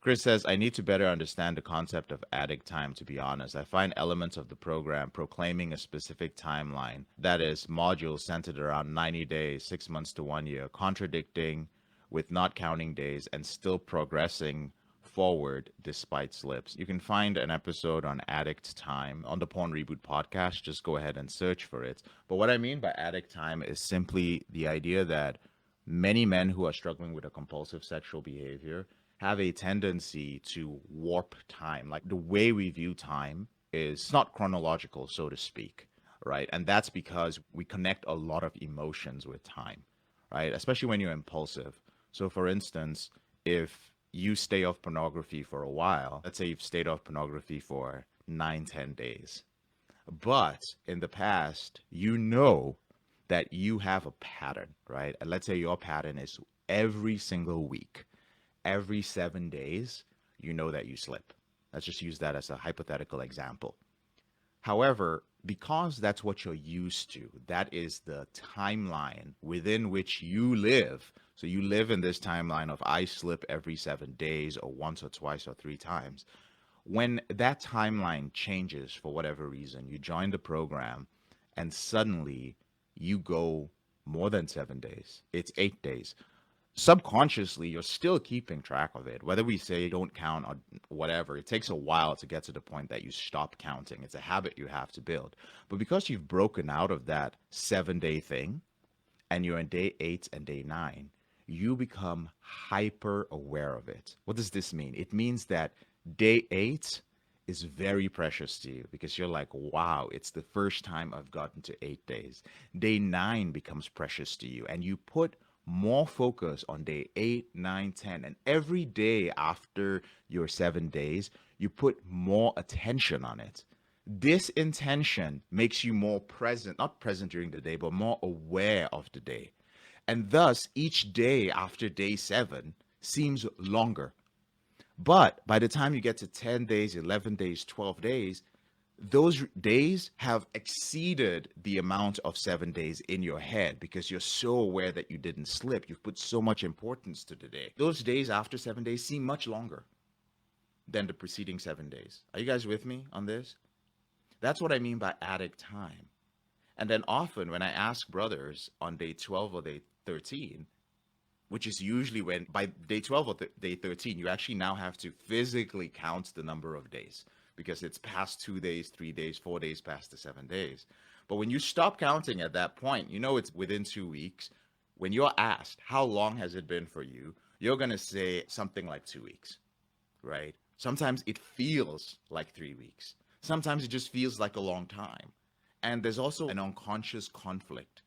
Chris says, I need to better understand the concept of addict time, to be honest. I find elements of the program proclaiming a specific timeline, that is, modules centered around 90 days, 6 months to 1 year, contradicting with not counting days and still progressing forward despite slips. You can find an episode on addict time on the Porn Reboot podcast. Just go ahead and search for it. But what I mean by addict time is simply the idea that many men who are struggling with a compulsive sexual behavior have a tendency to warp time. Like the way we view time is not chronological, so to speak, right? And that's because we connect a lot of emotions with time, right? Especially when you're impulsive. So, for instance, if you stay off pornography for a while, let's say you've stayed off pornography for 9, 10 days, but in the past, you know that you have a pattern, right? And let's say your pattern is every single week, every 7 days, you know that you slip. Let's just use that as a hypothetical example. However, because that's what you're used to, that is the timeline within which you live. So you live in this timeline of I slip every 7 days, or once or twice or three times. When that timeline changes for whatever reason, you join the program and suddenly you go more than 7 days, it's 8 days. Subconsciously, you're still keeping track of it. Whether we say don't count or whatever, it takes a while to get to the point that you stop counting. It's a habit you have to build. But because you've broken out of that 7 day thing and you're in day 8 and day 9, you become hyper aware of it. What does this mean? It means that day 8 is very precious to you because you're like, wow, it's the first time I've gotten to 8 days. Day 9 becomes precious to you, and you put more focus on day 8, 9, 10. And every day after your 7 days, you put more attention on it. This intention makes you more present, not present during the day, but more aware of the day. And thus, each day after day 7 seems longer. But by the time you get to 10 days, 11 days, 12 days, those days have exceeded the amount of 7 days in your head because you're so aware that you didn't slip. You've put so much importance to the day. Those days after 7 days seem much longer than the preceding 7 days. Are you guys with me on this? That's what I mean by addict time. And then often when I ask brothers on day 12 or day 13, which is usually when by day 12 or day 13, you actually now have to physically count the number of days because it's past 2 days, 3 days, 4 days past the 7 days. But when you stop counting at that point, you know it's within 2 weeks. When you're asked, how long has it been for you? You're going to say something like 2 weeks, right? Sometimes it feels like 3 weeks. Sometimes it just feels like a long time. And there's also an unconscious conflict.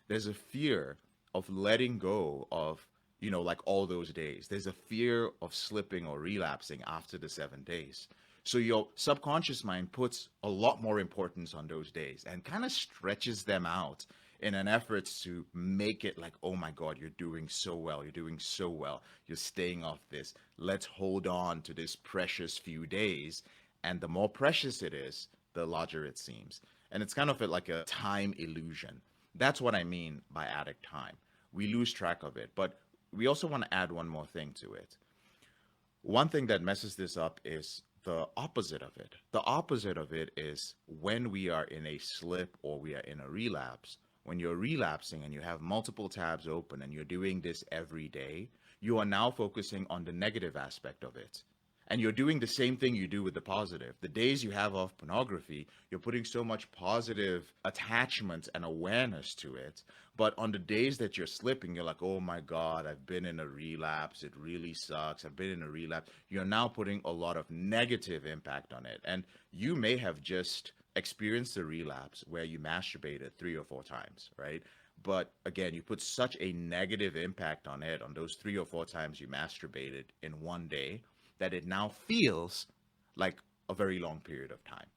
There's a fear of letting go of, like all those days. There's a fear of slipping or relapsing after the 7 days. So your subconscious mind puts a lot more importance on those days and kind of stretches them out in an effort to make it like, oh my God, you're doing so well. You're doing so well. You're staying off this. Let's hold on to this precious few days. And the more precious it is, the larger it seems. And it's kind of like a time illusion. That's what I mean by addict time. We lose track of it. But we also want to add one more thing to it. One thing that messes this up is the opposite of it. The opposite of it is when we are in a slip or we are in a relapse. When you're relapsing and you have multiple tabs open and you're doing this every day, you are now focusing on the negative aspect of it. And you're doing the same thing you do with the positive. The days you have off pornography, you're putting so much positive attachment and awareness to it. But on the days that you're slipping, you're like, oh my God, I've been in a relapse. It really sucks. I've been in a relapse. You're now putting a lot of negative impact on it. And you may have just experienced a relapse where you masturbated 3 or 4 times, right? But again, you put such a negative impact on it on those 3 or 4 times you masturbated in one day that it now feels like a very long period of time.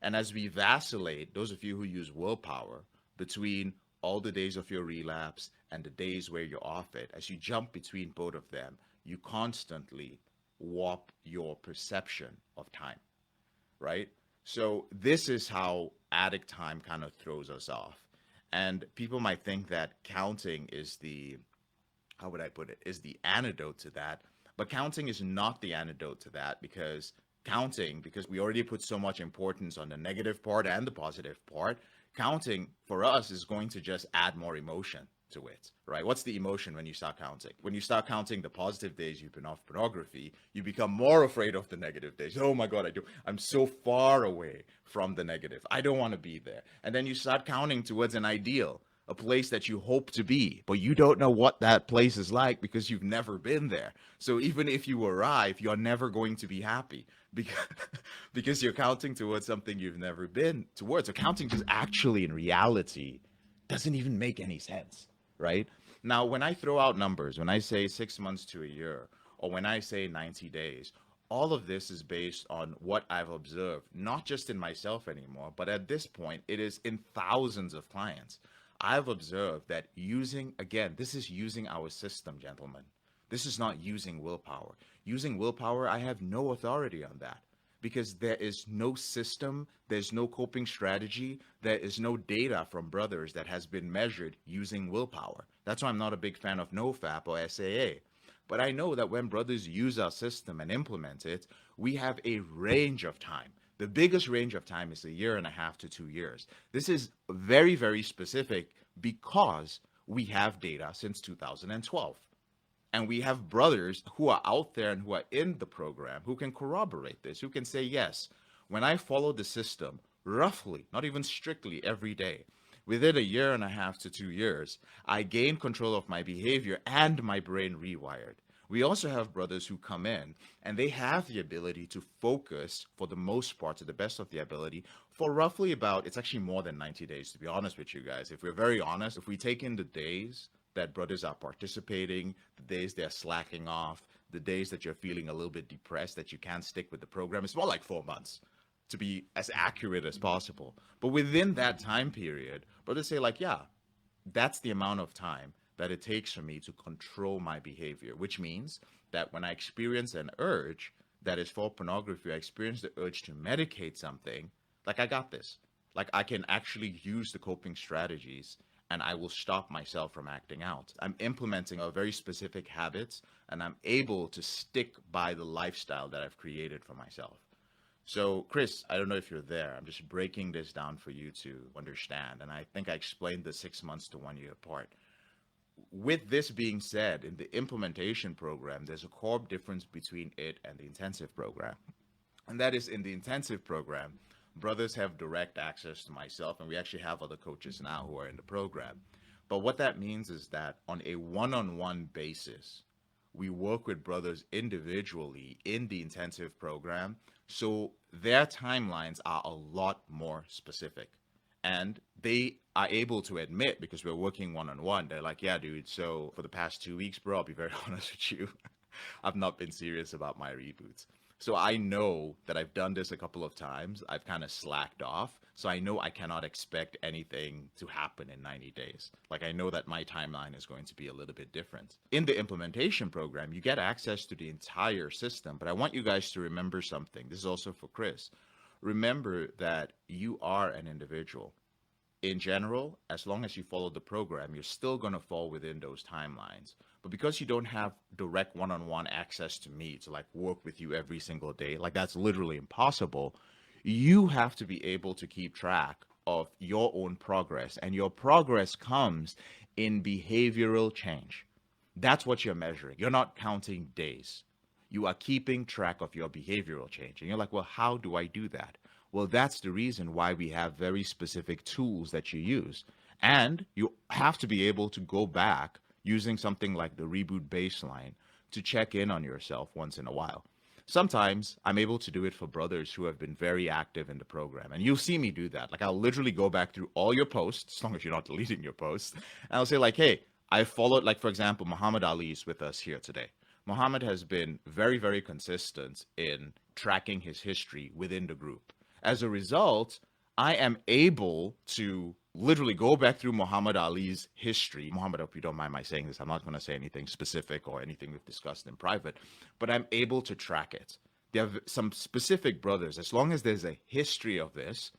And as we vacillate, those of you who use willpower, between all the days of your relapse and the days where you're off it, as you jump between both of them, you constantly warp your perception of time, right? So this is how addict time kind of throws us off. And people might think that counting is the, how would I put it, is the antidote to that. But counting is not the antidote to that, because because we already put so much importance on the negative part and the positive part, counting for us is going to just add more emotion to it, right? What's the emotion when you start counting? When you start counting the positive days you've been off pornography, you become more afraid of the negative days. Oh my God, I'm so far away from the negative. I don't want to be there. And then you start counting towards an ideal, a place that you hope to be, but you don't know what that place is like because you've never been there. So even if you arrive, you're never going to be happy because, because you're counting towards something you've never been towards. So counting just actually in reality doesn't even make any sense, right? Now, when I throw out numbers, when I say 6 months to a year, or when I say 90 days, all of this is based on what I've observed, not just in myself anymore, but at this point, it is in thousands of clients. I've observed that again, this is using our system, gentlemen. This is not using willpower. Using willpower, I have no authority on that because there is no system, there's no coping strategy, there is no data from brothers that has been measured using willpower. That's why I'm not a big fan of NoFap or SAA. But I know that when brothers use our system and implement it, we have a range of time. The biggest range of time is 1.5 to 2 years. This is very, very specific because we have data since 2012. And we have brothers who are out there and who are in the program who can corroborate this, who can say, yes, when I follow the system roughly, not even strictly every day, within 1.5 to 2 years, I gain control of my behavior and my brain rewired. We also have brothers who come in and they have the ability to focus for the most part, to the best of the ability, for roughly it's actually more than 90 days, to be honest with you guys. If we're very honest, if we take in the days that brothers are participating, the days they're slacking off, the days that you're feeling a little bit depressed, that you can't stick with the program, it's more like 4 months, to be as accurate as possible. But within that time period, brothers say like, yeah, that's the amount of time that it takes for me to control my behavior, which means that when I experience an urge that is for pornography, I experience the urge to medicate something, like I got this. Like I can actually use the coping strategies and I will stop myself from acting out. I'm implementing a very specific habits and I'm able to stick by the lifestyle that I've created for myself. So, Chris, I don't know if you're there. I'm just breaking this down for you to understand. And I think I explained the 6 months to 1 year part. With this being said, in the implementation program, there's a core difference between it and the intensive program. And that is in the intensive program, brothers have direct access to myself, and we actually have other coaches now who are in the program. But what that means is that on a one-on-one basis, we work with brothers individually in the intensive program, so their timelines are a lot more specific. And they are able to admit, because we're working one-on-one, they're like, yeah, dude, so for the past 2 weeks, bro, I'll be very honest with you, I've not been serious about my reboots. So I know that I've done this a couple of times. I've kind of slacked off. So I know I cannot expect anything to happen in 90 days. Like I know that my timeline is going to be a little bit different. In the implementation program, you get access to the entire system. But I want you guys to remember something. This is also for Chris. Remember that you are an individual. In general, as long as you follow the program, you're still going to fall within those timelines. But because you don't have direct one-on-one access to me to like work with you every single day, like that's literally impossible, you have to be able to keep track of your own progress. And your progress comes in behavioral change. That's what you're measuring. You're not counting days. You are keeping track of your behavioral change. And you're like, well, how do I do that? Well, that's the reason why we have very specific tools that you use. And you have to be able to go back using something like the REBOOT baseline to check in on yourself once in a while. Sometimes I'm able to do it for brothers who have been very active in the program. And you'll see me do that. Like I'll literally go back through all your posts, as long as you're not deleting your posts. And I'll say like, hey, I followed, like, for example, Muhammad Ali is with us here today. Muhammad has been very, very consistent in tracking his history within the group. As a result, I am able to literally go back through Muhammad Ali's history. Muhammad, if you don't mind my saying this, I'm not going to say anything specific or anything we've discussed in private, but I'm able to track it. There are some specific brothers, as long as there's a history of this,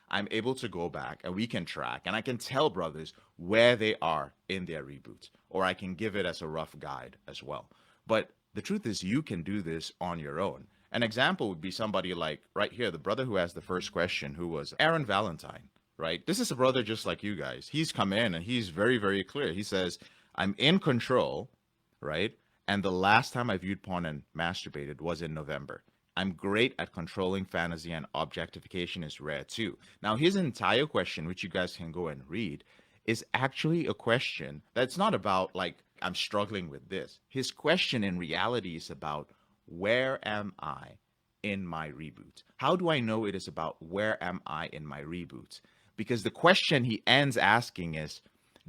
I'm able to go back and we can track and I can tell brothers where they are in their reboot, or I can give it as a rough guide as well. But The truth is, you can do this on your own. An example would be somebody like right here, the brother who asked the first question, who was Aaron Valentine, right? This is a brother just like you guys. He's come in and he's very, very clear. He says, I'm in control, right? And the last time I viewed porn and masturbated was in November. I'm great at controlling fantasy, and objectification is rare too. Now, his entire question, which you guys can go and read, is actually a question that's not about like, I'm struggling with this. His question in reality is about, where am I in my reboot? How do I know it is about where am I in my reboot? Because the question he ends asking is,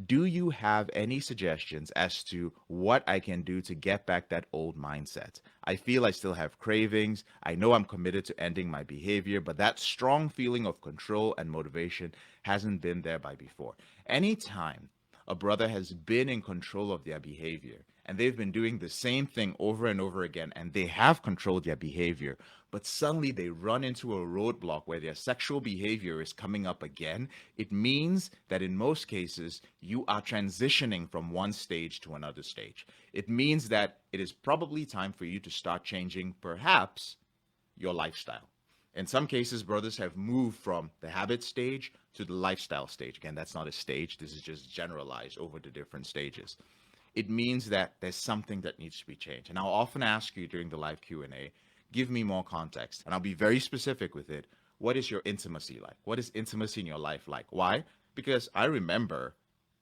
do you have any suggestions as to what I can do to get back that old mindset? I feel I still have cravings. I know I'm committed to ending my behavior, but that strong feeling of control and motivation hasn't been there by before. Anytime a brother has been in control of their behavior and they've been doing the same thing over and over again and they have controlled their behavior, but suddenly they run into a roadblock where their sexual behavior is coming up again, it means that in most cases, you are transitioning from one stage to another stage. It means that it is probably time for you to start changing, perhaps, your lifestyle. In some cases, brothers have moved from the habit stage to the lifestyle stage. Again, that's not a stage. This is just generalized over the different stages. It means that there's something that needs to be changed. And I'll often ask you during the live Q&A, give me more context. And I'll be very specific with it. What is your intimacy like? What is intimacy in your life like? Why? Because I remember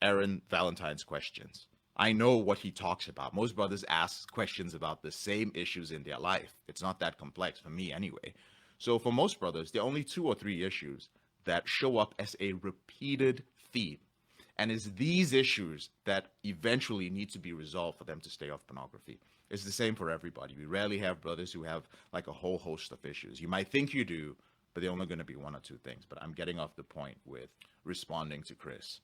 Aaron Valentine's questions. I know what he talks about. Most brothers ask questions about the same issues in their life. It's not that complex for me anyway. So for most brothers, there are only 2 or 3 issues that show up as a repeated theme. And it's these issues that eventually need to be resolved for them to stay off pornography. It's the same for everybody. We rarely have brothers who have like a whole host of issues. You might think you do, but they're only going to be 1 or 2 things. But I'm getting off the point with responding to Chris.